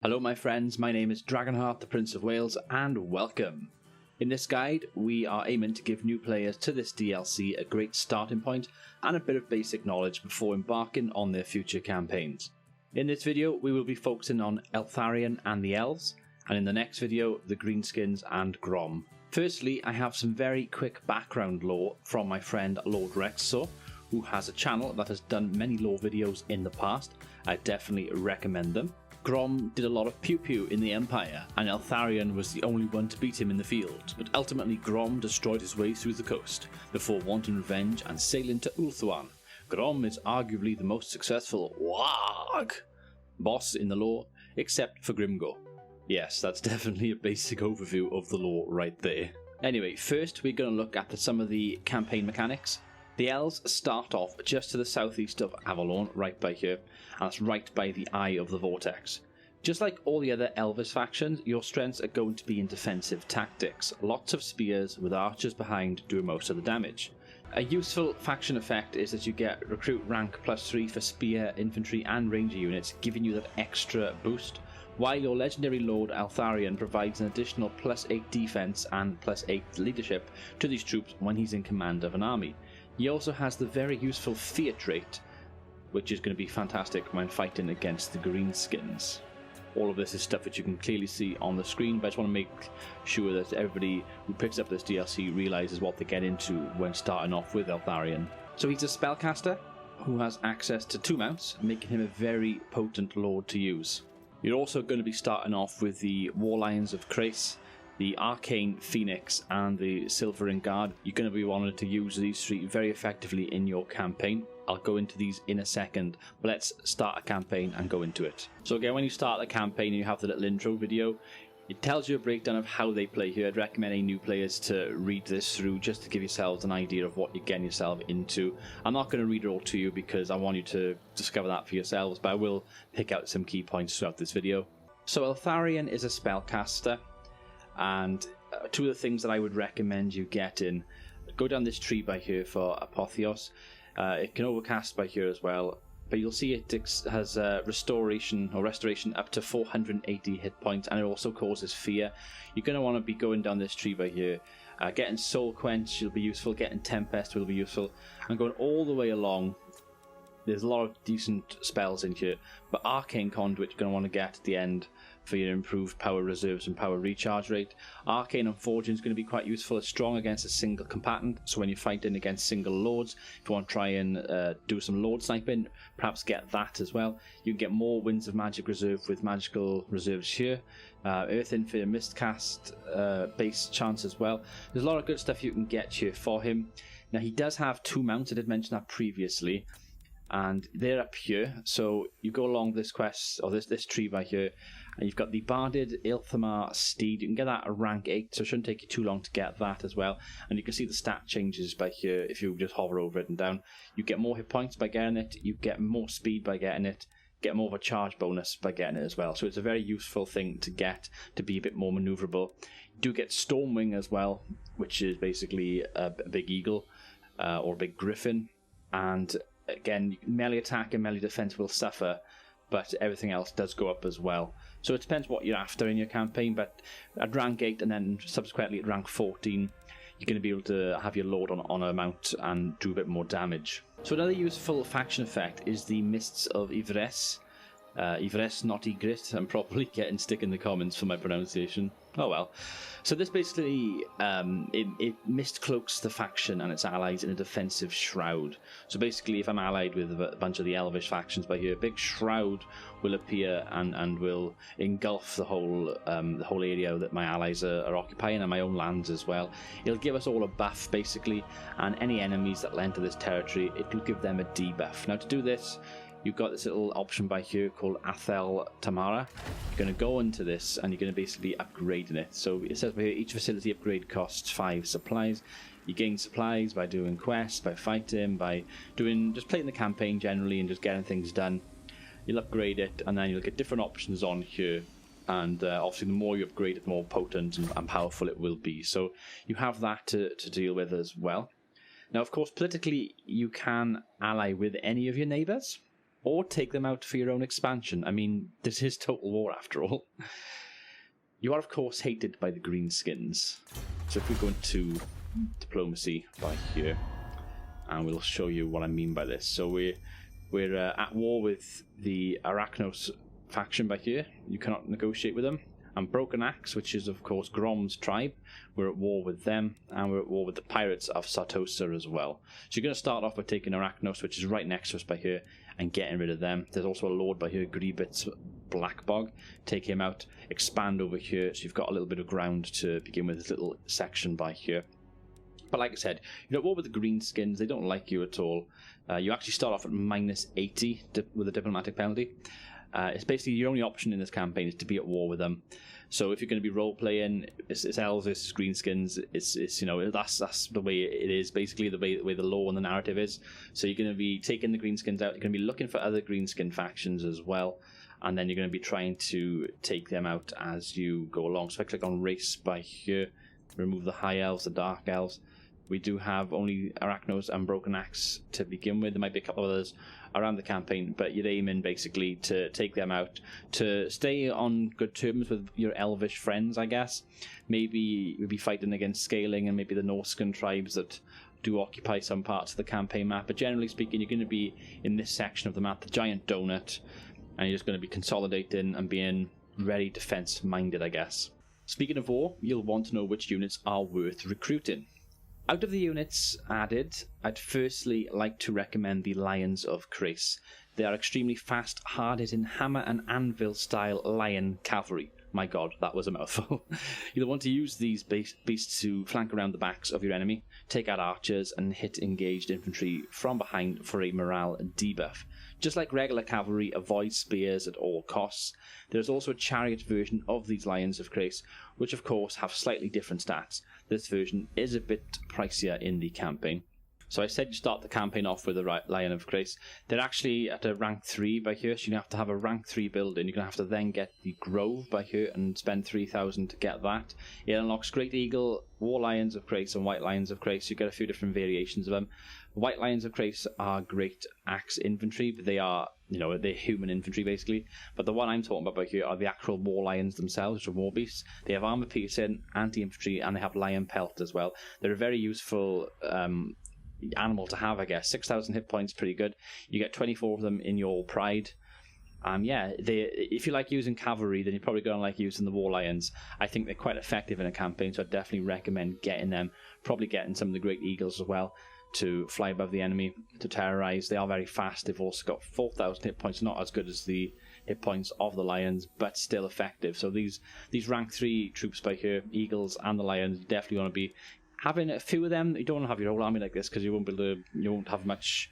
Hello my friends, my name is Dragonheart, the Prince of Wales, and welcome. In this guide, we are aiming to give new players to this DLC a great starting point and a bit of basic knowledge before embarking on their future campaigns. In this video, we will be focusing on Eltharion and the Elves, and in the next video, the Greenskins and Grom. Firstly, I have some very quick background lore from my friend Lord Rexasaur, who has a channel that has done many lore videos in the past. I definitely recommend them. Grom did a lot of pew-pew in the Empire, and Eltharion was the only one to beat him in the field, but ultimately Grom destroyed his way through the coast, before wanting revenge and sailing to Ulthuan. Grom is arguably the most successful warg boss in the lore, except for Grimgor. Yes, that's definitely a basic overview of the lore right there. Anyway, first we're going to look at some of the campaign mechanics. The Elves start off just to the southeast of Avalon, right by here, and that's right by the Eye of the Vortex. Just like all the other Elvish factions, your strengths are going to be in defensive tactics. Lots of spears with archers behind doing most of the damage. A useful faction effect is that you get recruit rank +3 for spear, infantry and ranger units, giving you that extra boost, while your legendary lord Eltharion provides an additional +8 defense and +8 leadership to these troops when he's in command of an army. He also has the very useful fear trait, which is going to be fantastic when fighting against the Greenskins. All of this is stuff that you can clearly see on the screen, but I just want to make sure that everybody who picks up this DLC realises what they get into when starting off with Eltharion. So he's a spellcaster who has access to 2 mounts, making him a very potent lord to use. You're also going to be starting off with the Warlions of Crace, the Arcane Phoenix and the Silvering Guard. You're going to be wanting to use these 3 very effectively in your campaign. I'll go into these in a second, but let's start a campaign and go into it. So again, when you start the campaign and you have the little intro video, it tells you a breakdown of how they play here. I'd recommend any new players to read this through just to give yourselves an idea of what you're getting yourself into. I'm not going to read it all to you because I want you to discover that for yourselves, but I will pick out some key points throughout this video. So Eltharion is a spellcaster, and 2 of the things that I would recommend you get in, go down this tree by here for Apotheos. It can overcast by here as well, but you'll see it has restoration up to 480 hit points, and it also causes fear. You're going to want to be going down this tree by here. Getting Soul Quench will be useful, getting Tempest will be useful, and going all the way along. There's a lot of decent spells in here, but Arcane Conduit you're going to want to get at the end for your improved power reserves and power recharge rate. Arcane and Forging is going to be quite useful. It's strong against a single combatant, so when you're fighting against single lords, if you want to try and do some lord sniping, perhaps get that as well. You can get more Winds of Magic reserve with magical reserves here. Earth Infinite Mistcast base chance as well. There's a lot of good stuff you can get here for him. Now he does have 2 mounts, I did mention that previously, and they're up here. So you go along this quest, or this tree by here, and you've got the Barded Ilthamar Steed. You can get that at rank 8, so it shouldn't take you too long to get that as well. And you can see the stat changes by here if you just hover over it and down. You get more hit points by getting it, you get more speed by getting it, get more of a charge bonus by getting it as well. So it's a very useful thing to get to be a bit more maneuverable. You do get Stormwing as well, which is basically a big eagle or a big griffin. And again, melee attack and melee defense will suffer, but everything else does go up as well. So it depends what you're after in your campaign, but at rank 8 and then subsequently at rank 14, you're going to be able to have your lord on a mount and do a bit more damage. So another useful faction effect is the Mists of Yvresse. Yvresse, not Ygritte. I'm probably getting stick in the comments for my pronunciation. Oh well. So this basically, it mist cloaks the faction and its allies in a defensive shroud. So basically, if I'm allied with a bunch of the Elvish factions by here, a big shroud will appear and will engulf the whole area that my allies are occupying, and my own lands as well. It'll give us all a buff basically, and any enemies that enter this territory, it will give them a debuff. Now to do this, you've got this little option by here called Athel Tamara. You're going to go into this and you're going to basically upgrading it. So it says by here, each facility upgrade costs 5 supplies. You gain supplies by doing quests, by fighting, by just playing the campaign generally and just getting things done. You'll upgrade it and then you'll get different options on here. And obviously the more you upgrade it, the more potent and powerful it will be. So you have that to deal with as well. Now, of course, politically, you can ally with any of your neighbours. or take them out for your own expansion. I mean, this is Total War after all. You are, of course, hated by the greenskins. So if we go into diplomacy by here, and we'll show you what I mean by this. So we're at war with the Arachnos faction by here. You cannot negotiate with them. And Broken Axe, which is, of course, Grom's tribe. We're at war with them, and we're at war with the pirates of Sartosa as well. So you're going to start off by taking Arachnos, which is right next to us by here, and getting rid of them. There's also a lord by here, Greebit's Blackbog. Take him out, expand over here, so you've got a little bit of ground to begin with, this little section by here. But like I said, you're at war with the greenskins. They don't like you at all. You actually start off at -80 with a diplomatic penalty. It's basically your only option in this campaign is to be at war with them. So if you're going to be role playing, it's elves versus greenskins. It's you know, that's the way it is. Basically, the way the law and the narrative is. So you're going to be taking the greenskins out. You're going to be looking for other greenskin factions as well, and then you're going to be trying to take them out as you go along. So if I click on race by here, remove the high elves, the dark elves. We do have only Arachnos and Broken Axe to begin with. There might be a couple of others around the campaign, but you're aiming basically to take them out, to stay on good terms with your Elvish friends, I guess. Maybe you'll be fighting against Scaling and maybe the Norscan tribes that do occupy some parts of the campaign map. But generally speaking, you're going to be in this section of the map, the giant donut, and you're just going to be consolidating and being very defense-minded, I guess. Speaking of war, you'll want to know which units are worth recruiting. Out of the units added, I'd firstly like to recommend the Lions of Chris. They are extremely fast, hard-hitting, hammer and anvil style lion cavalry. My god, that was a mouthful. You'll want to use these beasts to flank around the backs of your enemy, take out archers and hit engaged infantry from behind for a morale debuff. Just like regular cavalry, avoid spears at all costs. There's also a chariot version of these Lions of Chris, which of course have slightly different stats. This version is a bit pricier in the campaign. So I said you start the campaign off with the Lion of Grace. They're actually at a rank 3 by here, so you have to have a rank 3 building. You're going to have to then get the Grove by here and spend 3,000 to get that. It unlocks Great Eagle, War Lions of Grace and White Lions of Grace. You get a few different variations of them. White Lions of Grace are great axe infantry, but they are, they're human infantry basically. But the one I'm talking about by here are the actual War Lions themselves, which are war beasts. They have armor piercing, anti-infantry, and they have lion pelt as well. They're a very useful animal to have, I guess. 6,000 hit points, pretty good. You get 24 of them in your pride. If you like using cavalry, then you're probably going to like using the War Lions. I think they're quite effective in a campaign, so I definitely recommend getting them. Probably getting some of the Great Eagles as well to fly above the enemy, to terrorize. They are very fast. They've also got 4,000 hit points, not as good as the hit points of the Lions, but still effective. So these rank 3 troops by here, Eagles and the Lions, you definitely want to be having a few of them. You don't want to have your whole army like this because you won't have much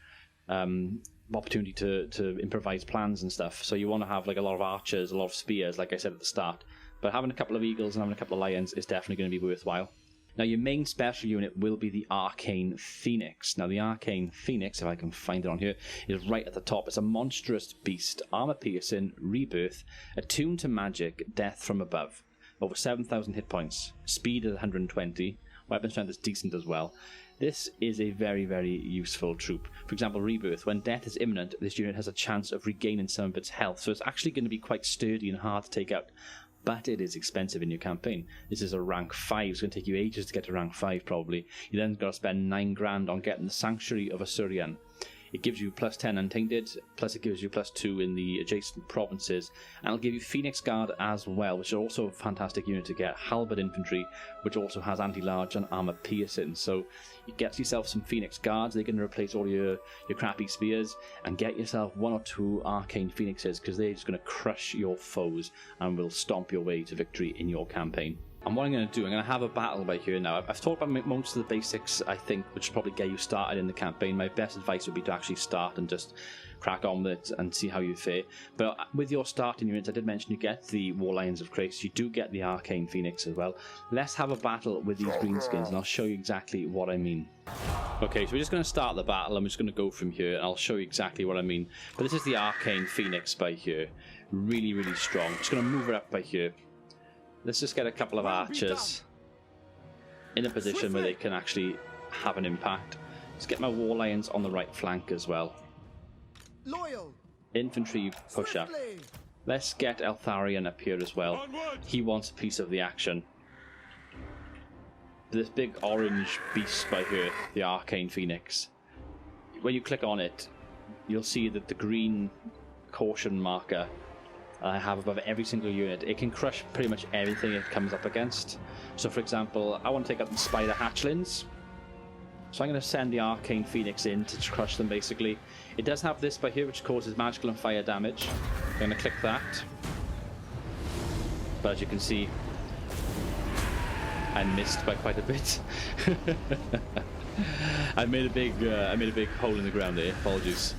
opportunity to improvise plans and stuff. So you want to have like a lot of archers, a lot of spears, like I said at the start. But having a couple of Eagles and having a couple of Lions is definitely going to be worthwhile. Now your main special unit will be the Arcane Phoenix. Now the Arcane Phoenix, if I can find it on here, is right at the top. It's a monstrous beast, armor piercing, rebirth, attuned to magic, death from above. Over 7,000 hit points, speed is 120, weapon strength is decent as well. This is a very, very useful troop. For example, Rebirth. When death is imminent, this unit has a chance of regaining some of its health, so it's actually going to be quite sturdy and hard to take out. But it is expensive in your campaign. This is a rank 5. It's going to take you ages to get to rank 5 probably. You then got to spend 9 grand on getting the Sanctuary of Eltharion. It gives you plus 10 Untainted, plus it gives you plus 2 in the adjacent provinces, and it'll give you Phoenix Guard as well, which is also a fantastic unit to get. Halberd Infantry, which also has anti-large and armor piercing. So you get yourself some Phoenix Guards. They can replace all your crappy spears, and get yourself 1 or 2 Arcane Phoenixes, because they're just going to crush your foes and will stomp your way to victory in your campaign. And what I'm going to do, I'm going to have a battle by here now. I've talked about most of the basics, I think, which will probably get you started in the campaign. My best advice would be to actually start and just crack on with it and see how you fare. But with your starting units, I did mention you get the War Lions of Grace. You do get the Arcane Phoenix as well. Let's have a battle with these greenskins, and I'll show you exactly what I mean. Okay, so we're just going to start the battle. I'm just going to go from here, and I'll show you exactly what I mean. But this is the Arcane Phoenix by here. Really, really strong. I'm just going to move it up by here. Let's just get a couple of archers in a position where they can actually have an impact. Let's get my War Lions on the right flank as well. Loyal. infantry push up. Let's get Eltharion up here as well. He wants a piece of the action. This big orange beast by here, the Arcane Phoenix. When you click on it, you'll see that the green caution marker I have above every single unit, it can crush pretty much everything it comes up against. So for example, I want to take out the spider hatchlings. So I'm going to send the Arcane Phoenix in to crush them basically. It does have this by here which causes magical and fire damage. I'm going to click that. But as you can see, I missed by quite a bit. I made a big hole in the ground there, apologies.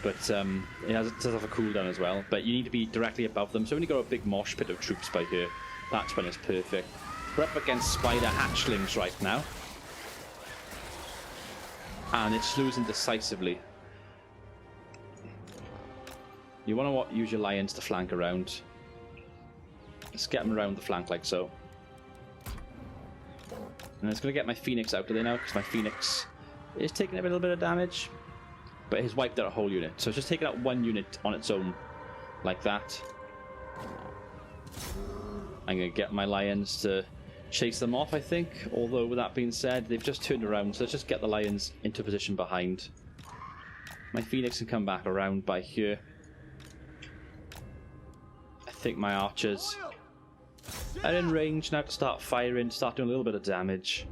But it does have a cooldown as well. But you need to be directly above them. So when you got a big mosh pit of troops by here, that's when it's perfect. We're up against spider hatchlings right now. And it's losing decisively. You want to use your lions to flank around. Let's get them around the flank like so. And it's going to get my Phoenix out of there now, because my Phoenix is taking a little bit of damage. But he's wiped out a whole unit. So it's just taking out one unit on its own, like that. I'm going to get my lions to chase them off, I think. Although, with that being said, they've just turned around. So let's just get the lions into position behind. My Phoenix can come back around by here. I think my archers are in range now to start firing, start doing a little bit of damage.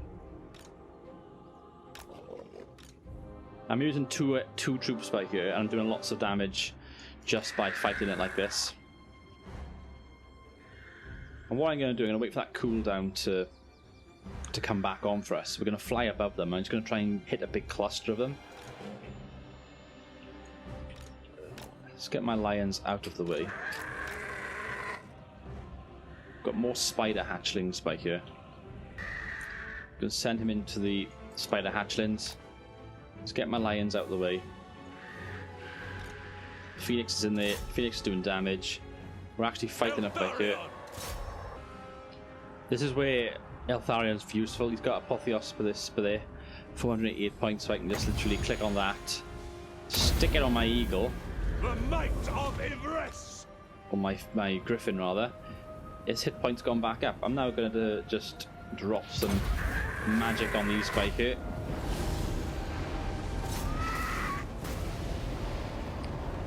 I'm using two troops by here, and I'm doing lots of damage just by fighting it like this. And what I'm going to do, I'm going to wait for that cooldown to come back on for us. We're going to fly above them. I'm just going to try and hit a big cluster of them. Let's get my lions out of the way. Got more spider hatchlings by here. I'm going to send him into the spider hatchlings. Let's get my lions out of the way. Phoenix is in there. Phoenix is doing damage. We're actually fighting up back here. This is where Eltharion's useful. He's got Apotheos for this, but there, 488 points. So I can just literally click on that, stick it on my eagle, the might of Yvresse, or my griffin rather. His hit points gone back up. I'm now going to just drop some magic on these by here.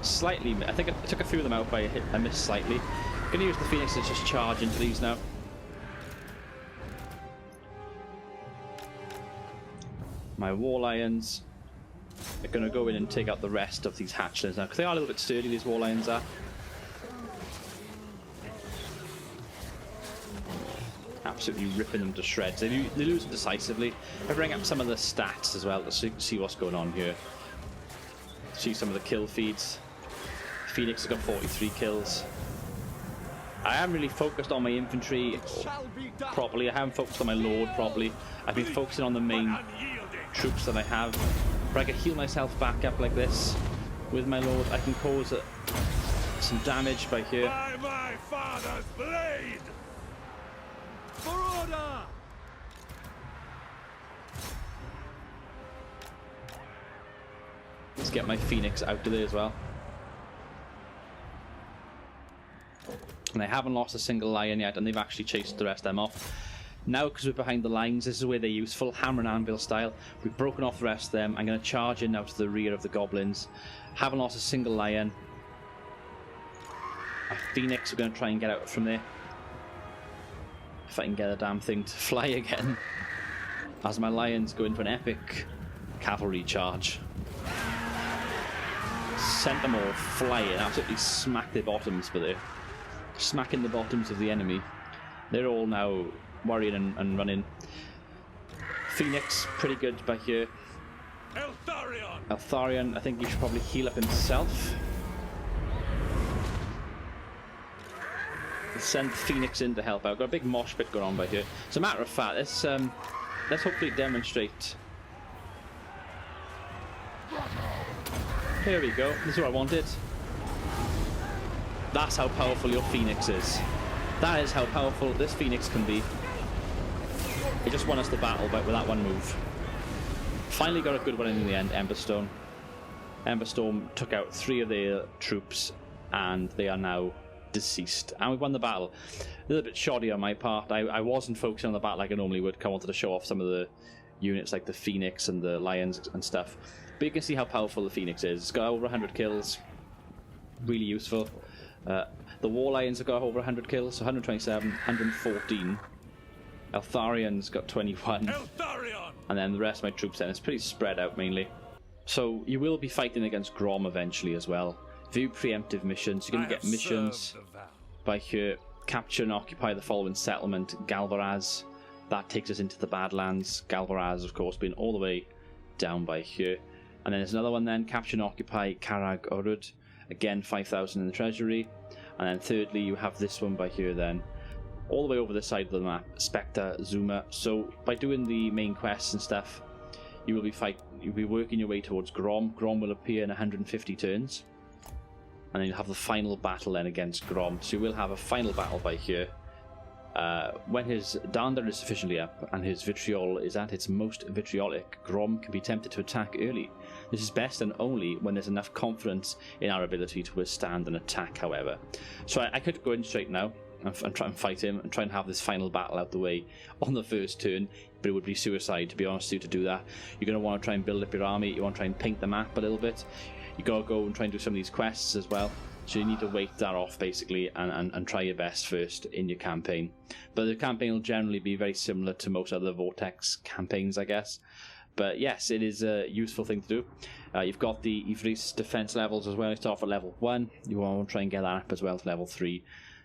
Slightly, I think I took a few of them out by a hit. I missed slightly. I'm going to use the Phoenix to just charge into these now. My war lions are going to go in and take out the rest of these hatchlings now, because they are a little bit sturdy, these war lions are. Absolutely ripping them to shreds. They lose them decisively. I bring up some of the stats as well to see what's going on here. See some of the kill feeds. Phoenix has got 43 kills. I haven't really focused on my infantry properly. I haven't focused on my lord properly. I've been focusing on the main troops that I have. But I can heal myself back up like this with my lord. I can cause some damage by here. by my father's blade. For order! Let's get my Phoenix out of there as well. And I haven't lost a single lion yet, and they've actually chased the rest of them off. Now, because we're behind the lines, this is where they're useful, hammer and anvil style. We've broken off the rest of them. I'm going to charge in now to the rear of the goblins. Haven't lost a single lion. My Phoenix, we're going to try and get out from there. If I can get a damn thing to fly again. As my lions go in for an epic cavalry charge. Sent them all flying, absolutely smacked their bottoms for there. Smacking the bottoms of the enemy. They're all now worrying and running. Phoenix, pretty good back here. Eltharion! Eltharion, I think he should probably heal up himself. Let's send Phoenix in to help out. Got a big mosh pit going on by here. As a matter of fact, let's hopefully demonstrate. Here we go. This is what I wanted. That's how powerful your Phoenix is. That is how powerful this Phoenix can be. He just won us the battle with that one move. Finally got a good one in the end, Emberstone. Emberstorm took out 3 of their troops, and they are now deceased. And we won the battle. A little bit shoddy on my part. I wasn't focusing on the battle like I normally would. I wanted to show off some of the units like the Phoenix and the Lions and stuff. But you can see how powerful the Phoenix is. It's got over 100 kills. Really useful. The War Lions have got over 100 kills, so 127, 114. Eltharion's got 21. Eltharion! And then the rest of my troops then, it's pretty spread out mainly. So you will be fighting against Grom eventually as well. View preemptive missions. You're going to get missions by here. Capture and occupy the following settlement, Galvaraz. That takes us into the Badlands. Galvaraz, of course, being all the way down by here. And then there's another one then, capture and occupy Karag Urud. Again, 5,000 in the treasury. And then thirdly, you have this one by here then. All the way over the side of the map, Spectre Zuma. So by doing the main quests and stuff, you'll be working your way towards Grom. Grom will appear in 150 turns. And then you'll have the final battle then against Grom. So you will have a final battle by here. When his dander is sufficiently up and his vitriol is at its most vitriolic, Grom can be tempted to attack early. This is best and only when there's enough confidence in our ability to withstand an attack, however. So I could go in straight now and try and fight him and try and have this final battle out the way on the first turn, but it would be suicide, to be honest with you, to do that. You're going to want to try and build up your army. You want to try and paint the map a little bit. You got to go and try and do some of these quests as well. So you need to wait that off basically and try your best first in your campaign. But the campaign will generally be very similar to most other Vortex campaigns, I guess. But yes, it is a useful thing to do. You've got the Yvresse defense levels as well. You start off at level 1. You want to try and get that up as well to level 3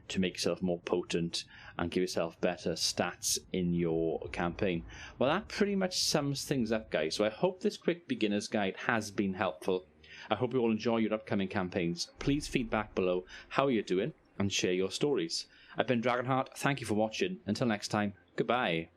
to make yourself more potent and give yourself better stats in your campaign. Well, that pretty much sums things up, guys. So I hope this quick beginner's guide has been helpful. I hope you all enjoy your upcoming campaigns. Please feedback below how you're doing and share your stories. I've been Dragonheart. Thank you for watching. Until next time, goodbye.